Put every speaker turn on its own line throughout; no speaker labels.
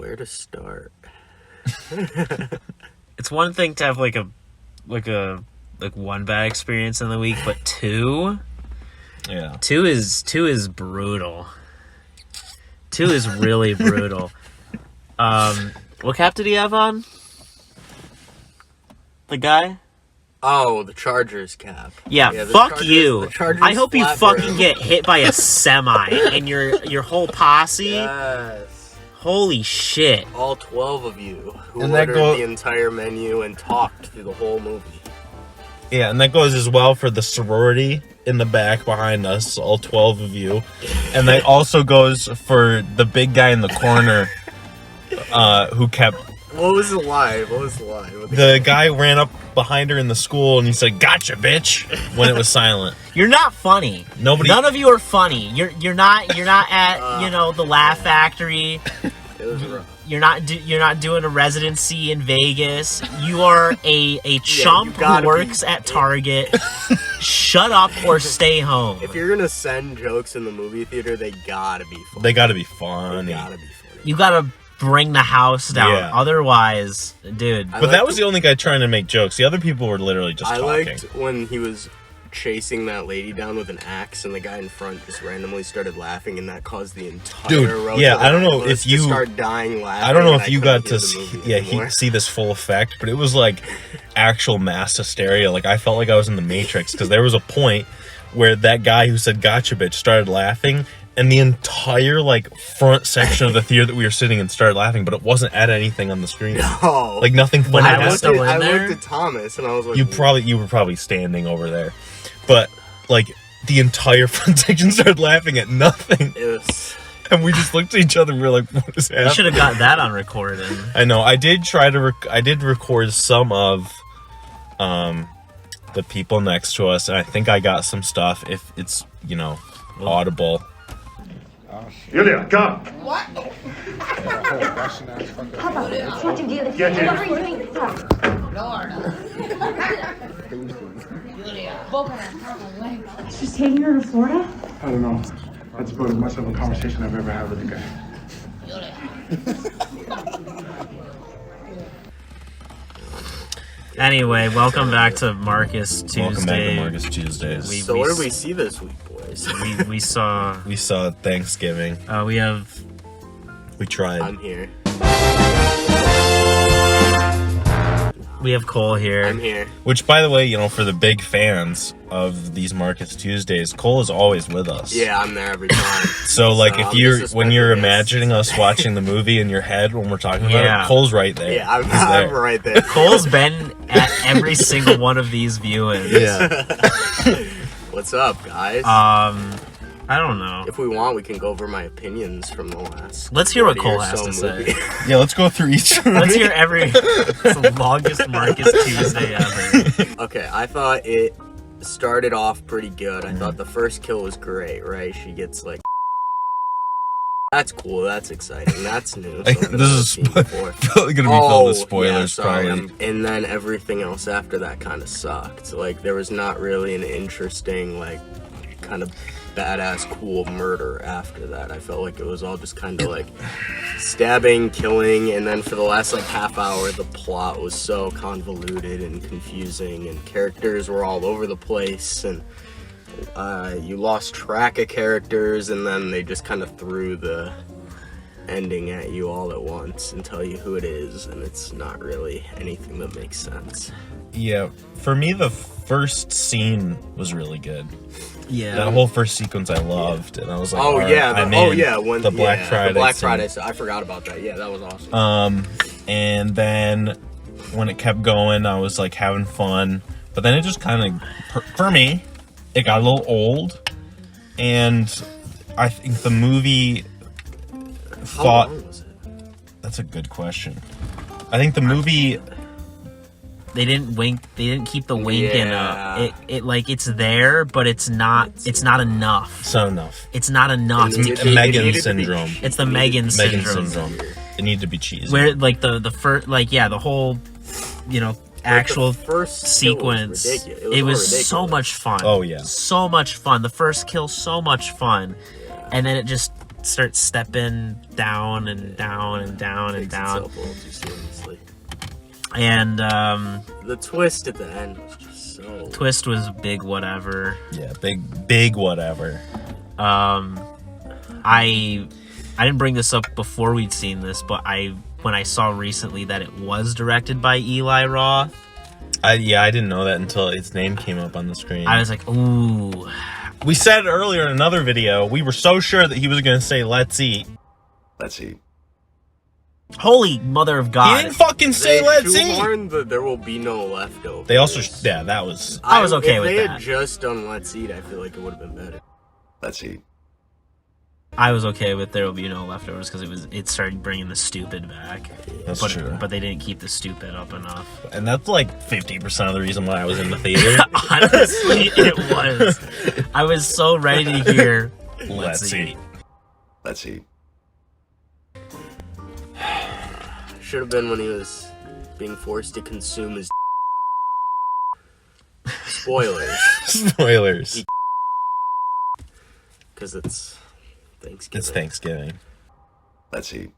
Where to start?
It's one thing to have like one bad experience in the week, but two is brutal. Two is really brutal. What cap did he have on? The guy?
Oh, the Chargers cap.
Yeah, fuck you. I hope you fucking get hit by a semi and your whole posse.
Yes.
Holy shit.
All 12 of you who ordered the entire menu and talked through the whole movie.
Yeah, and that goes as well for the sorority in the back behind us, all 12 of you. And that also goes for the big guy in the corner who kept...
What was the line?
The guy ran up behind her in the school and he said, "Gotcha, bitch," when it was silent.
You're not funny. None of you are funny. You're not at the Laugh Factory.
It was rough.
You're not doing a residency in Vegas. You are a chump who works at Target. Shut up or stay home.
If you're gonna send jokes in the movie theater, they gotta be funny.
They gotta be funny.
You gotta bring the house down. Yeah. Otherwise, dude.
But that was the only guy trying to make jokes. The other people were literally just talking.
I liked when he was chasing that lady down with an axe and the guy in front just randomly started laughing and that caused the entire row
I don't know if you
start dying laughing.
I don't know if you got to see this full effect, but it was like actual mass hysteria. Like I felt like I was in the Matrix because there was a point where that guy who said "Gotcha, bitch" started laughing. And the entire, front section of the theater that we were sitting in started laughing, but it wasn't at anything on the screen.
No.
Nothing funny happened.
I looked at Thomas, and I was like...
You were probably standing over there. But, the entire front section started laughing at nothing. And we just looked at each other and we were like, what is happening?
You should have got that on recording.
I know. I did I did record some of the people next to us, and I think I got some stuff if it's, audible.
Julia, come.
What?
Get in.
She's taking her to Florida?
I don't know. That's about as much of a conversation I've ever had with a guy.
Anyway, welcome back to Marcus Tuesday.
Welcome back to Marcus Tuesdays.
So what did we see this week, boys?
We saw
Thanksgiving.
We
tried.
I'm here.
We have Cole here.
I'm here.
Which, by the way, for the big fans of these Marcus Tuesdays, Cole is always with us.
Yeah, I'm there every time.
So when you're imagining us watching the movie in your head when we're talking about it, Cole's right there.
Yeah, I'm right there.
Cole's been at every single one of these viewings.
Yeah.
What's up, guys?
I don't know.
If we want, we can go over my opinions from the last.
Let's hear what Cole has to say.
Yeah, let's go through each.
Let's hear it's the longest Marcus Tuesday ever.
Okay, I thought it started off pretty good. I thought the first kill was great, right? She gets that's cool. That's exciting. That's new.
This is probably gonna be filled with spoilers, probably.
And then everything else after that kind of sucked. There was not really an interesting, kind of badass cool murder after that. I felt like it was all just kind of stabbing, killing, and then for the last half hour the plot was so convoluted and confusing and characters were all over the place and you lost track of characters and then they just kind of threw the ending at you all at once and tell you who it is and it's not really anything that makes sense.
Yeah, for me the first scene was really good.
Yeah,
that whole first sequence I loved, and I was like,
when
the Black Friday.
The Black Friday. I forgot about that. Yeah, that was awesome.
And then when it kept going, I was having fun, but then it just kind of, for me, it got a little old, and I think the movie
How long was it?
That's a good question. I think the movie.
They didn't wink. They didn't keep the winking up. It's there, but it's not enough.
It's not enough.
It's not enough.
It's Megan syndrome.
It's the Megan syndrome.
It needed to be cheesy.
Where the first the whole actual
first
sequence. It was so much fun.
Oh yeah,
so much fun. The first kill, so much fun, and then it just starts stepping down and down and down and
Takes
down.
itself a little too seriously.
And
The twist at the end was just so.
twist was big whatever.
Yeah, big whatever.
I didn't bring this up before we'd seen this, but when I saw recently that it was directed by Eli Roth,
I didn't know that until its name came up on the screen.
I was like, ooh.
We said earlier in another video, we were so sure that he was going to say, let's eat.
Let's eat.
Holy mother of
He
God.
didn't fucking say,
They
let's eat.
shoehorned the "there will be no leftovers."
They also, yeah, that was...
I was okay with
If they
that.
had just done "let's eat," I feel like it would have been better.
Let's eat.
I was okay with There Will Be No Leftovers because it started bringing the stupid back.
That's
but,
true.
But they didn't keep the stupid up enough.
And that's like 50% of the reason why I was in the theater.
Honestly, it was. I was so ready to hear,
Let's eat.
Let's eat.
Should have been when he was being forced to consume his. Spoilers,
Spoilers.
because it's Thanksgiving.
It's Thanksgiving.
Let's eat.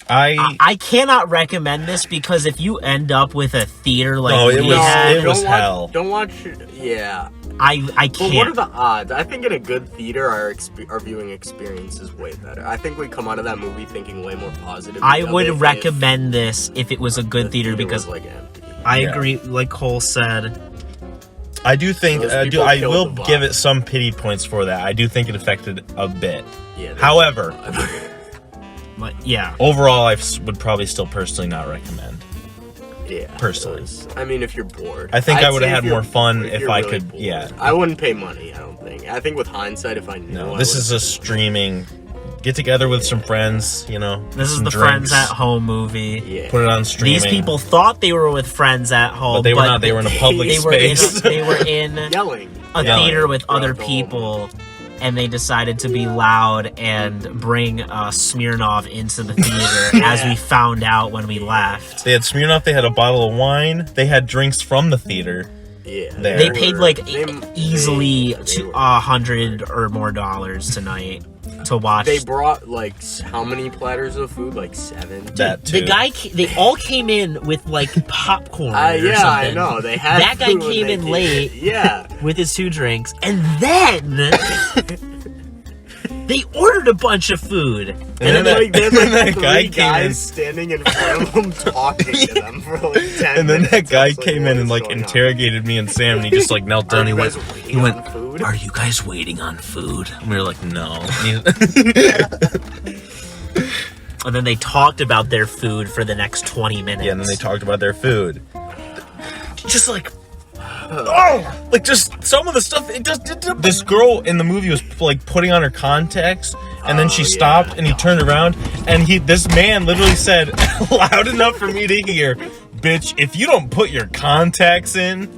I cannot recommend this because if you end up with a theater like
No, it
we
was-
had,
it was
don't watch,
hell.
Don't watch. Yeah.
I
But what are
can't.
the odds? I think in a good theater, our viewing experience is way better. I think we come out of that movie thinking way more positive.
I
of
would
it if
recommend this if it was a
the
good theater because
was, like, empty.
I
Yeah.
agree, like Cole said.
I do think
Those
I
people killed
will
the vibe.
give it some pity points for that. I do think it affected a bit.
Yeah.
However,
But yeah,
overall, I would probably still personally not recommend.
yeah.
personally.
it was- I mean, if you're bored,
I think
I'd
I would have
say
had
if
more
you're-
fun if
you're
I
really
could.
bored.
Yeah.
I wouldn't pay money. I don't think. I think with hindsight, if I knew,
No,
I
this is a
would've-
streaming. Get together with some friends. You know.
this is
some
the
drinks,
Friends at Home movie.
Yeah.
Put it on streaming.
These people thought they were with friends at home,
but they were not. They were in a public
They were in
space.
they were in
yelling.
a
Yelling
theater with
throughout
other
the whole
people, and they decided to be loud and bring Smirnoff into the theater, as we found out when we left.
They had Smirnoff. They had a bottle of wine. They had drinks from the theater.
Yeah.
There.
They paid like
they-
easily
they
to
were-
$100 or more tonight to watch.
They brought like how many platters of food? Like 7.
That too.
they all came in with like popcorn. or
Yeah, I
something.
know. They had
That guy
food when
came
they
in
came
late.
Yeah.
With his 2 drinks, and then they ordered a bunch of food.
And
And
then
then like there's like
that
3
guy came
guys
in.
standing in front of them talking to them for like 10
And then
minutes.
that guy
I was like,
came
what
in and
is
like
going on?
interrogated me and Sam, and he just like knelt
Are
down.
you
He
guys
went,
waiting on food?
Are you guys waiting on food?
and we were like, no.
And then they talked about their food for the next 20 minutes.
Yeah, and then they talked about their food. Just like, oh, like just some of the stuff. This girl in the movie was like putting on her contacts, and then she stopped, and he turned around, and this man literally said, loud enough for me to hear, "Bitch, if you don't put your contacts in."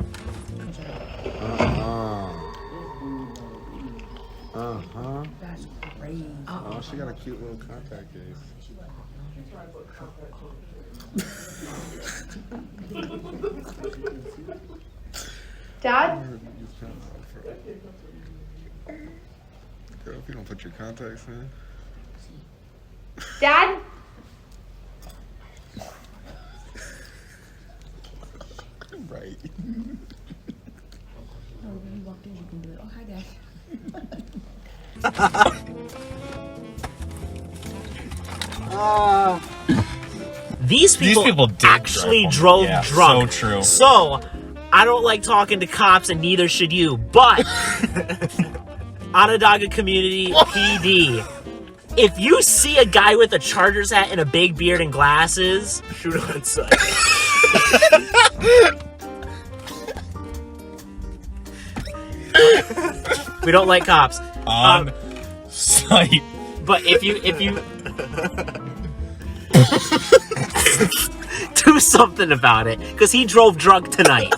Oh, she got a cute little contact case.
Dad?
Girl, if you don't put your contacts in.
Dad?
Right.
Oh, when you walked in, you can do it. Oh, hi, Dad.
These people
did
actually
drive home.
drove
Yeah,
drunk.
so true.
So, I don't like talking to cops, and neither should you. But, Onondaga Community PD, if you see a guy with a Chargers hat and a big beard and glasses,
Shoot on sight.
we don't like cops.
On site.
But if you do something about it, because he drove drunk tonight.